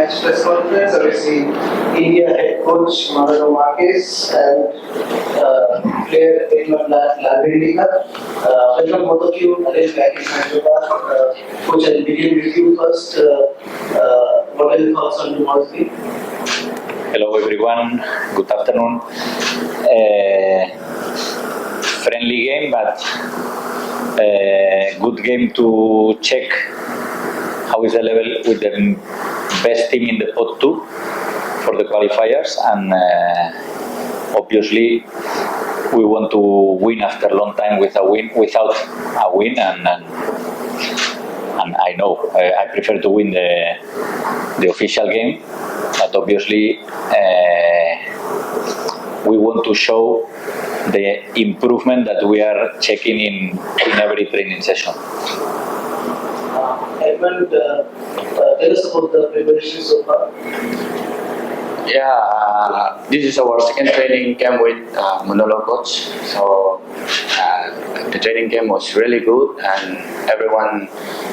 pre-match press conference. Obviously, India head coach Manolo Marquez and player Edmund Lavendika. Welcome both of you. Again, back in Hyderabad. Coach, I'll begin with you first. What are your thoughts on tomorrow's game? Hello everyone, good afternoon. Friendly game, but good game to check how is the level with the best team in the pot 2 for the qualifiers, and obviously we want to win after a long time without a win, and I know I prefer to win the official game, but obviously we want to show the improvement that we are checking in every training session. Edmund, tell us about the preparation so far. Yeah, this is our second training camp with Manolo coach. So the training camp was really good, and everyone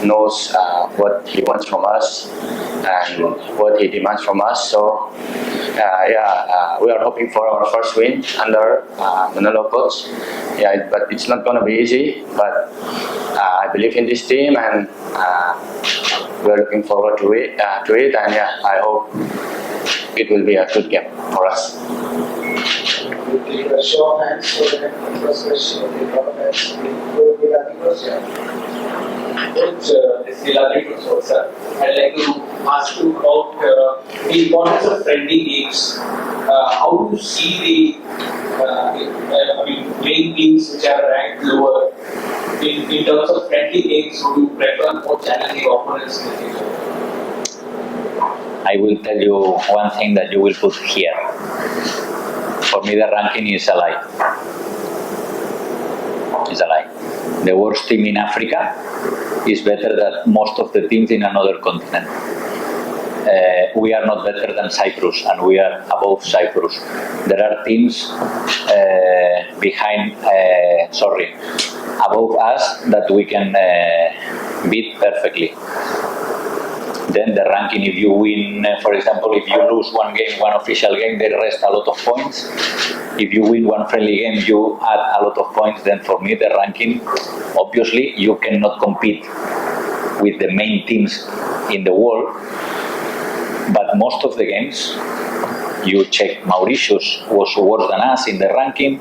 knows what he wants from us and what he demands from us. So we are hoping for our first win under Manolo coach. Yeah, but it's not going to be easy. But I believe in this team, and we are looking forward to it. And yeah, I hope it will be a good game for us. Show of hands for the first question. I'd like to ask you about the importance of friendly games. How do you see the playing teams which are ranked lower in terms of friendly games? Would you prefer more challenging opponents in the future? I will tell you one thing that you will put here. For me, the ranking is a lie. It's a lie. The worst team in Africa is better than most of the teams in another continent. We are not better than Cyprus, and we are above Cyprus. There are teams above us that we can beat perfectly. Then the ranking, if you win, for example, if you lose one game, one official game, they rest a lot of points. If you win one friendly game, you add a lot of points. Then for me, the ranking, obviously, you cannot compete with the main teams in the world. But most of the games, you check, Mauritius was worse than us in the ranking.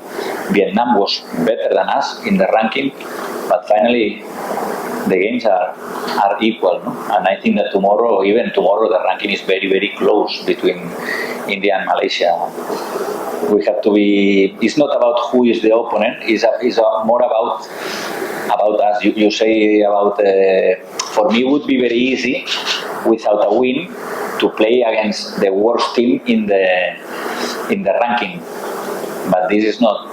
Vietnam was better than us in the ranking. But finally, the games are equal, no? And I think that even tomorrow, the ranking is very, very close between India and Malaysia. We have to be. It's not about who is the opponent. It's more about us. You say about. For me, it would be very easy without a win to play against the worst team in the ranking. But this is not.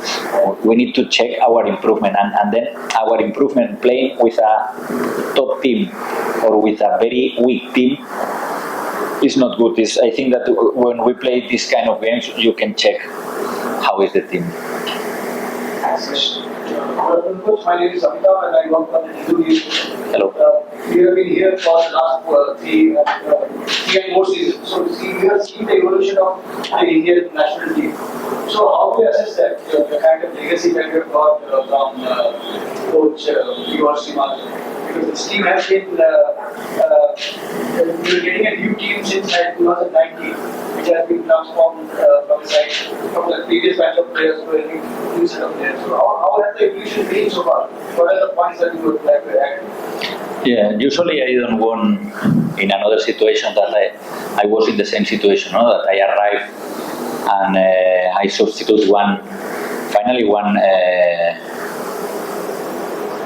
We need to check our improvement, and then our improvement playing with a top team or with a very weak team is not good. I think that when we play this kind of games, you can check how is the team. Coach, my name is Amitabh, and I work for the Hindu News. Hello. We have been here for the last three and more seasons. So we have seen the evolution of the Indian national team. So how do you assess that, the kind of legacy that you have got from Coach Vior Srimas? Because this team has been getting a new team since 2019, which has been transformed from the previous batch of players to a new set of players. So how has the evolution been so far? What are the points that you would like to add? Yeah, usually I don't want in another situation that I was in the same situation, no? That I arrived and I substitute one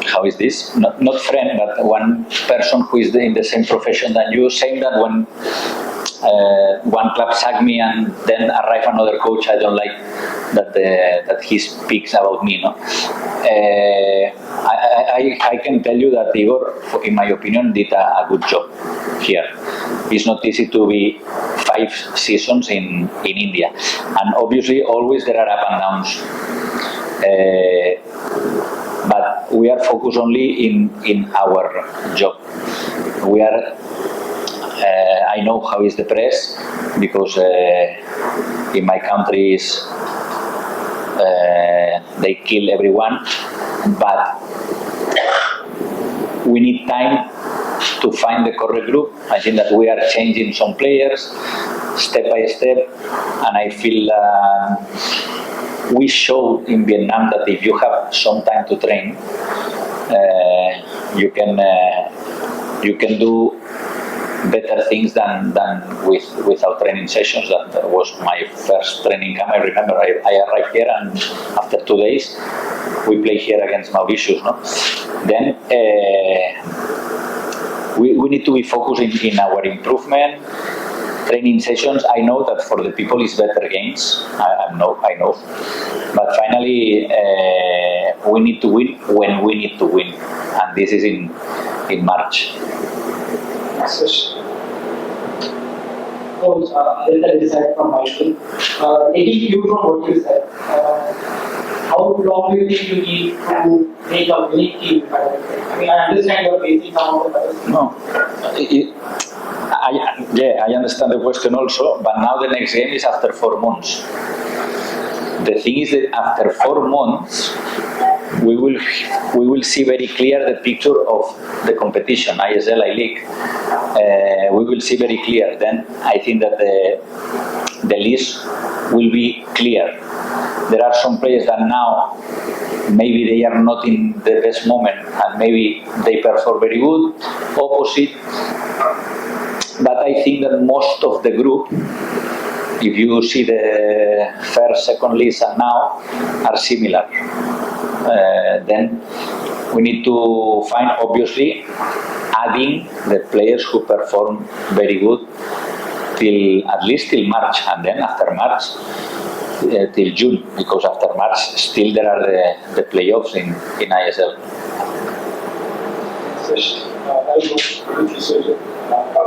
how is this? Not friend, but one person who is in the same profession than you, saying that when one club sacked me and then arrive another coach, I don't like that he speaks about me. No, I can tell you that Igor, in my opinion, did a good job here. It's not easy to be 5 seasons in India, and obviously always there are up and downs. But we are focused only in our job. We are. I know how is the press because in my country they kill everyone, but we need time to find the correct group. I think that we are changing some players step by step, and I feel we showed in Vietnam that if you have some time to train, you can do better things than without training sessions. That was my first training camp. I remember I arrived here, and after 2 days we play here against Mauritius. No, then we need to be focused in our improvement. Training sessions, I know that for the people it's better games. I know, but finally we need to win when we need to win, and this is in March. Next question. Coach, let me decide from my team. Taking you from what you said, how long do you think you need to make a winning team? I mean, I understand you're facing some of the others. No, I understand the question also, but now the next game is after 4 months. The thing is that after 4 months, we will see very clear the picture of the competition, ISL, I-League. We will see very clear. Then I think that the list will be clear. There are some players that now maybe they are not in the best moment, and maybe they perform very good. Opposite. But I think that most of the group, if you see the first, second list and now, are similar. Then we need to find, obviously, adding the players who perform very good till at least till March, and then after March till June, because after March still there are the playoffs in ISL. It's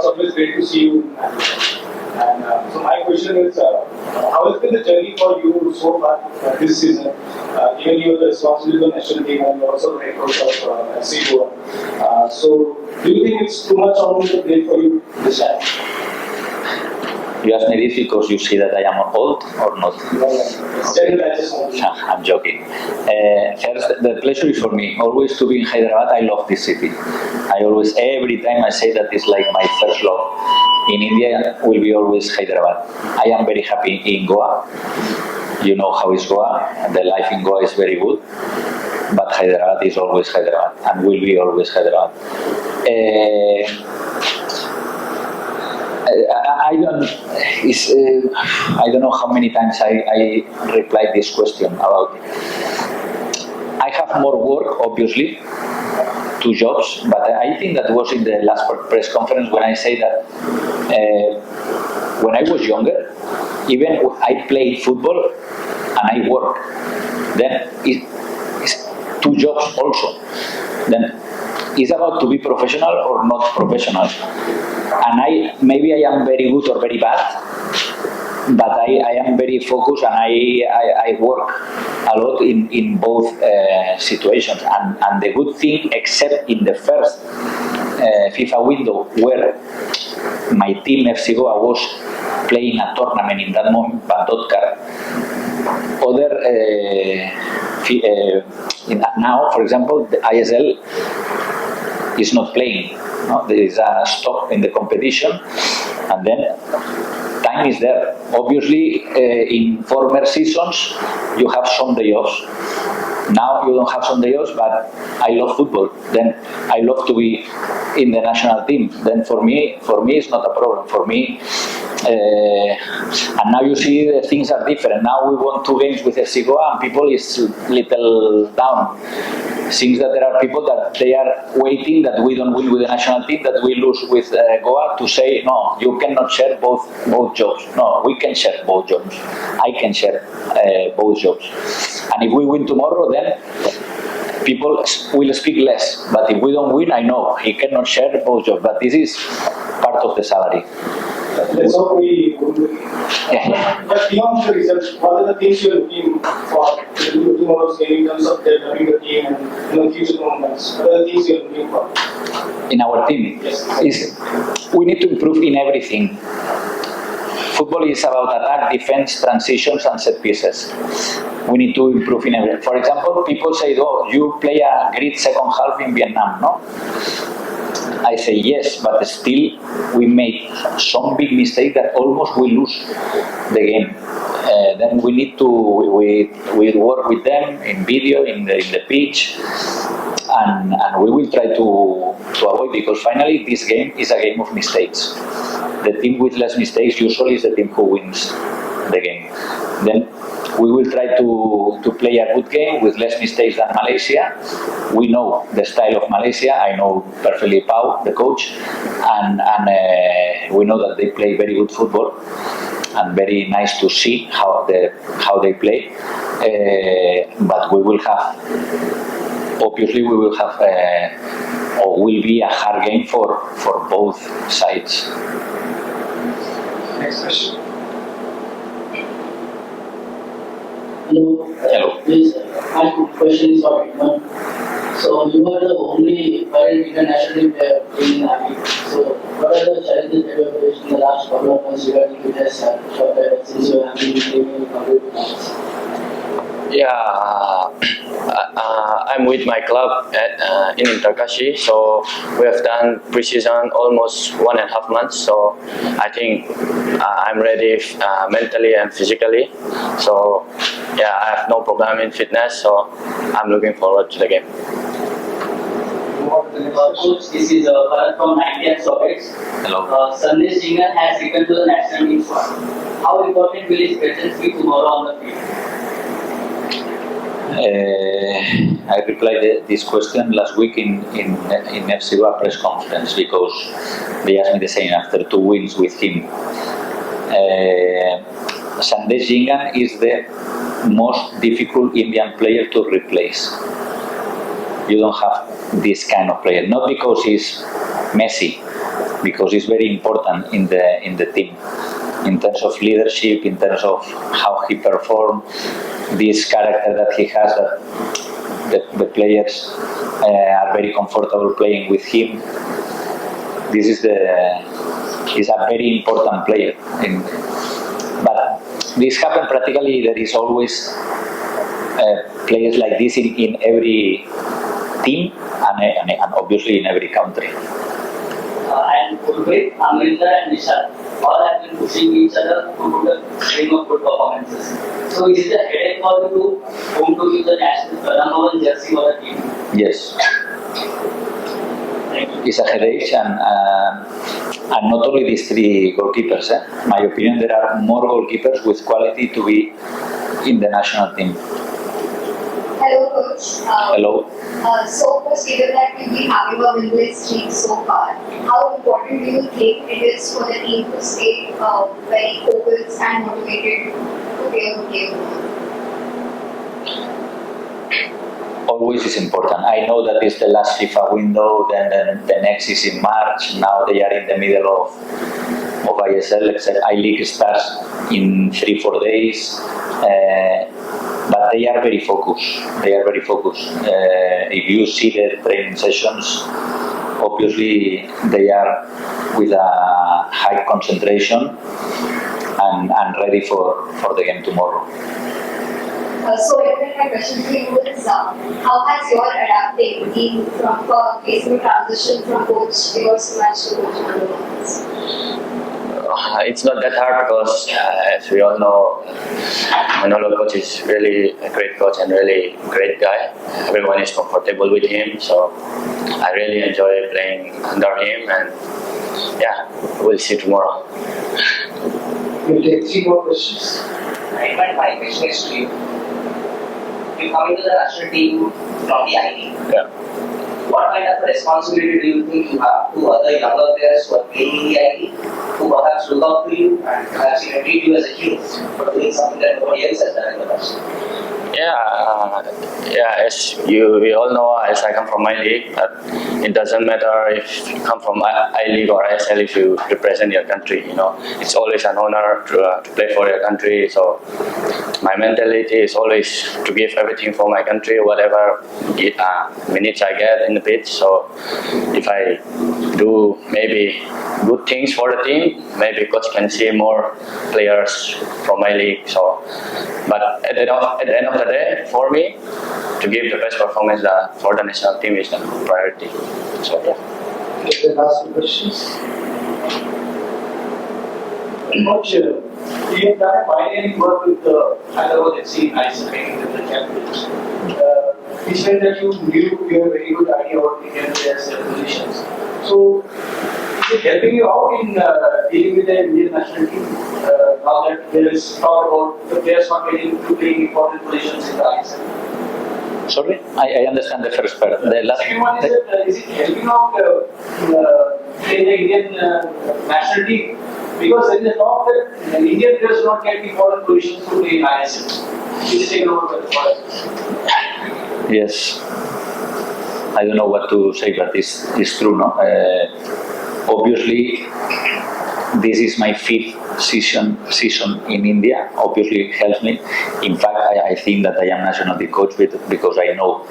always great to see you. And so my question is, how has been the journey for you so far this season? Given you the responsibility of the national team and you also the head coach of FC Goa. So do you think it's too much on the plate for you this time? You ask me this because you see that I am old or not? I'm joking. First, the pleasure is for me. Always to be in Hyderabad. I love this city. I always, every time I say that it's like my first love. In India, will be always Hyderabad. I am very happy in Goa. You know how is Goa. The life in Goa is very good. But Hyderabad is always Hyderabad and will be always Hyderabad. I don't know how many times I replied this question about it. I have more work, obviously, 2 jobs, but I think that was in the last press conference when I say that when I was younger, even I played football and I work. Then it's 2 jobs also. Then it's about to be professional or not professional. And maybe I am very good or very bad, but I am very focused and I work a lot in both situations. And the good thing, except in the first FIFA window where my team FC Goa was playing a tournament in that moment, but Dotcar, other now, for example, the ISL is not playing. No? There is a stop in the competition, and then time is there. Obviously, in former seasons, you have some day offs. Now you don't have some day offs, but I love football. Then I love to be in the national team. Then for me, it's not a problem. For me, and now you see the things are different. Now we won 2 games with FC Goa, and people is little down. Seems that there are people that they are waiting that we don't win with the national team, that we lose with Goa, to say, no, you cannot share both jobs. No, we can share both jobs. I can share both jobs. And if we win tomorrow, then people will speak less. But if we don't win, I know he cannot share both jobs. But this is part of the salary. Let's hope we win. But beyond the results, what are the things you're looking for tomorrow's game in terms of developing the team and future tournaments? What are the things you're looking for? In our team, is we need to improve in everything. Football is about attack, defense, transitions, and set pieces. We need to improve in everything. For example, people say, "Oh, you play a great second half in Vietnam," no? I say yes, but still we made some big mistake that almost we lose the game. Then we need to we work with them in video, in the pitch, and we will try to avoid, because finally this game is a game of mistakes. The team with less mistakes usually is the team who wins the game. Then we will try to play a good game with less mistakes than Malaysia. We know the style of Malaysia. I know perfectly Pau, the coach, and we know that they play very good football and very nice to see how they play. But we will have, obviously, we will have or will be a hard game for both sides. Next question. Hello. Hello. Please, my question is for everyone. So you are the only current international player playing in Army. So what are the challenges that you have faced in the last couple of months regarding fitness since you have been playing in complete matches? Yeah, I'm with my club in Interkashi, so we have done pre-season almost 1.5 months. So I think I'm ready mentally and physically. So yeah, I have no problem in fitness. So I'm looking forward to the game. Coach, this is Bharat from 90 Sockets. Hello. Sandesh Jingan has returned to the national team squad. How important will his presence be tomorrow on the field? I replied this question last week in FCBA press conference, because they asked me the same after 2 wins with him. Sandesh Jingan is the most difficult Indian player to replace. You don't have this kind of player, not because he's Messi, because he's very important in the team, in terms of leadership, in terms of how he performs, this character that he has, that the players are very comfortable playing with him. This is is a very important player. But this happens practically. There is always players like this in every team and obviously in every country. And Urvit, Amrinder and Nishad all have been pushing each other to do the stream of good performances. So is it a headache for you to whom to use the national number one jersey for the team? Yes. Thank you. It's a headache, and not only these 3 goalkeepers. My opinion, there are more goalkeepers with quality to be in the national team. Hello, Coach. Hello. So, Coach, given that we've been having a winless streak so far, how important do you think it is for the team to stay very focused and motivated to play a good game? Always is important. I know that it's the last FIFA window, then the next is in March. Now they are in the middle of ISL, except I-League starts in 3-4 days. But they are very focused. If you see the training sessions, obviously they are with a high concentration and ready for the game tomorrow. So, my question to you is, how has your adapting been from facing the transition from coach Divorce match to coach? It's not that hard because, as we all know, Manolo coach is really a great coach and really great guy. Everyone is comfortable with him, so I really enjoy playing under him. And yeah, we'll see tomorrow. We'll take 3 more questions. Right, but my question is to you. You come into the national team from the ID. Yeah. What kind of responsibility do you think you have to other younger players who are playing in the ID, who perhaps look up to you and perhaps even treat you as a hero for doing something that nobody else has done in the past? Yeah, as we all know, as I come from my league, it doesn't matter if you come from I-League or ISL if you represent your country. It's always an honor to play for your country. So my mentality is always to give everything for my country, whatever minutes I get in the pitch. So if I do maybe good things for the team, maybe coach can see more players from my league. So, but at the end of the day, for me, to give the best performance for the national team is the priority. So yeah. The last two questions. Coach, we have done a pioneering work with the Hyderabad FC in ice training with the champions. We said that you have a very good idea about Indian players' their positions. So, is it helping you out in dealing with the Indian national team? Now that there is talk about the players not getting to play important positions in the ice. Sorry, I understand the first part. The last. Second one is that is it helping out in the Indian national team? Because there is a talk that Indian players do not get important positions to play in ISL. Is it taken over by the foreigners? Yes. I don't know what to say, but it's true, no? Obviously, this is my fifth season in India. Obviously, it helps me. In fact, I think that I am nationally coach because I know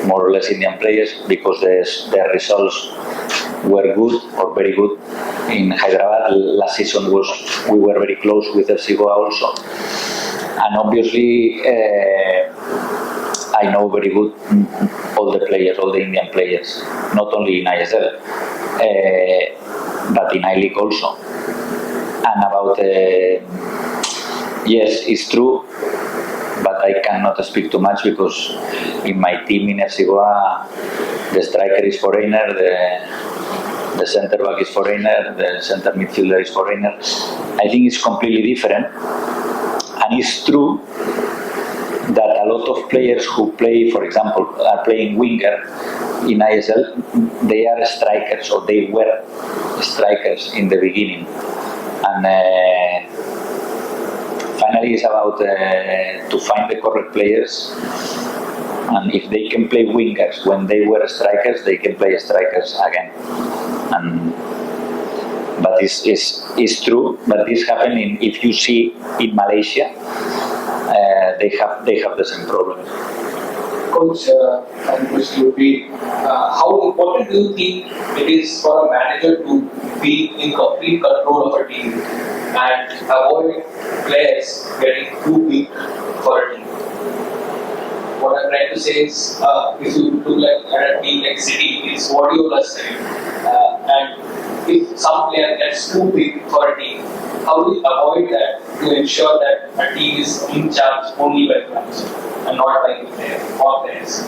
more or less Indian players, because their results were good or very good in Hyderabad. Last season we were very close with FC Goa also, and obviously I know very good all the players, all the Indian players, not only in ISL but in I-League also. And about yes, it's true, but I cannot speak too much because in my team in FC Goa, the striker is foreigner, the center back is foreigner, the center midfielder is foreigner. I think it's completely different, and it's true that a lot of players who play, for example, are playing winger in ISL, they are strikers, or they were strikers in the beginning. And finally, it's about to find the correct players. And if they can play wingers when they were strikers, they can play strikers again. But it's true. But this happening, if you see in Malaysia, they have the same problem. Coach, my question would be, how important do you think it is for a manager to be in complete control of a team and avoid players getting too weak for a team? What I'm trying to say is, if you look like at a team like City, it's what you last time, and if some player gets too big for a team, how do you avoid that to ensure that a team is in charge only by players and not by the player or players?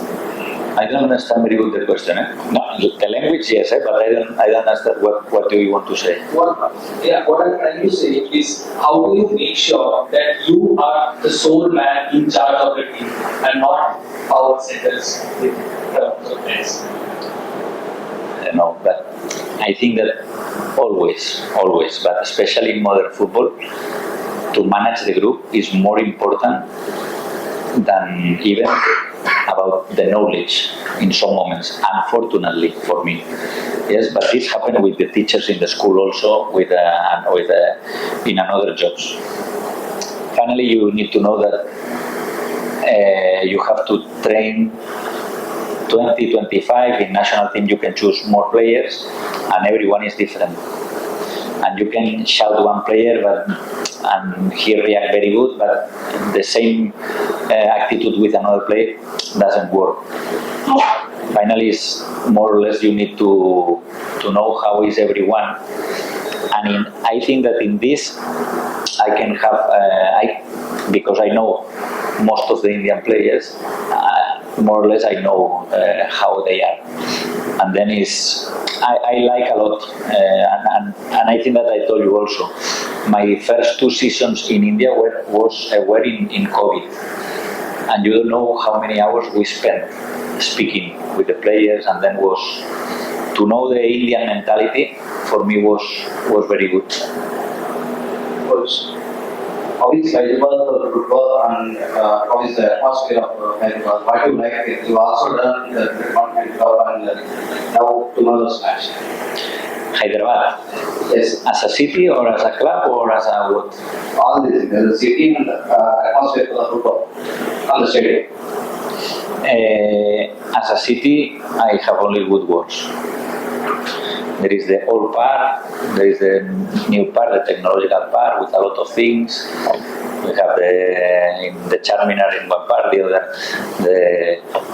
I don't understand very good the question. No, the language, yes, but I don't understand what do you want to say. What I'm trying to say is, how do you make sure that you are the sole man in charge of the team and not power centers with the players? No, but I think that always, but especially in modern football, to manage the group is more important than even about the knowledge in some moments, unfortunately for me. Yes, but this happened with the teachers in the school also, in another jobs. Finally, you need to know that you have to train 20, 25. In national team, you can choose more players, and everyone is different. And you can shout one player, and he react very good, but the same attitude with another player doesn't work. Finally, it's more or less you need to know how is everyone. And I think that in this, I can have, because I know most of the Indian players, more or less I know how they are. And then I like a lot, and I think that I told you also, my first 2 seasons in India were in COVID, and you don't know how many hours we spent speaking with the players, and then to know the Indian mentality for me was very good. Coach, how is Hyderabad football, and how is the atmosphere of Hyderabad? What do you like? You also done the Hyderabad and now tomorrow's match. Hyderabad, Yes, as a city or as a club or as a what? all these things, the city and atmosphere for the football on the stadium. As a city, I have only good words. There is the old park, there is the new park, the technological park with a lot of things. We have the Charminar in one part, the other,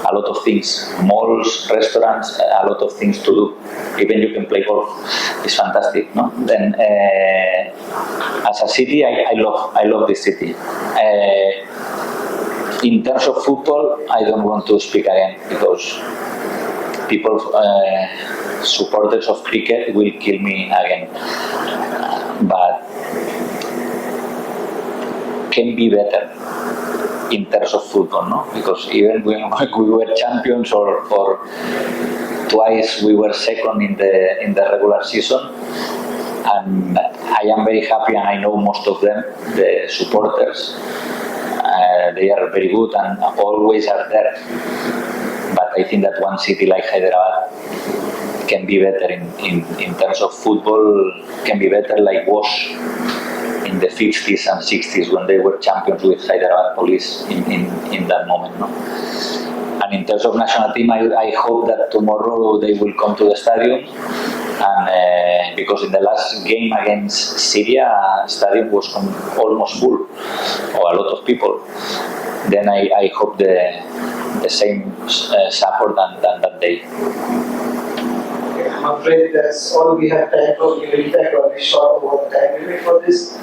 a lot of things, malls, restaurants, a lot of things to do. Even you can play golf. It's fantastic, no? Then, as a city, I love this city. In terms of football, I don't want to speak again because people, supporters of cricket will kill me again. But can be better in terms of football, no? Because even when we were champions or twice we were second in the regular season, and I am very happy, and I know most of them, the supporters. They are very good and always are there. But I think that one city like Hyderabad can be better in terms of football, can be better like was in the 50s and 60s when they were champions with Hyderabad Police in that moment. No? And in terms of national team, I hope that tomorrow they will come to the stadium, and because in the last game against Syria, stadium was almost full, or a lot of people. Then I hope the same support than that day. I'm afraid that's all we have time for. We will take a short over the time limit for this. So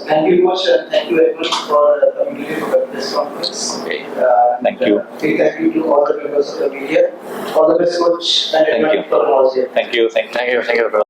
thank you very much, and thank you everyone for coming here for this conference. Okay. Thank you. Big thank you to all the members of the media. All the best, coach. Thank you. For Malaysia. Thank you. Thank you, brother.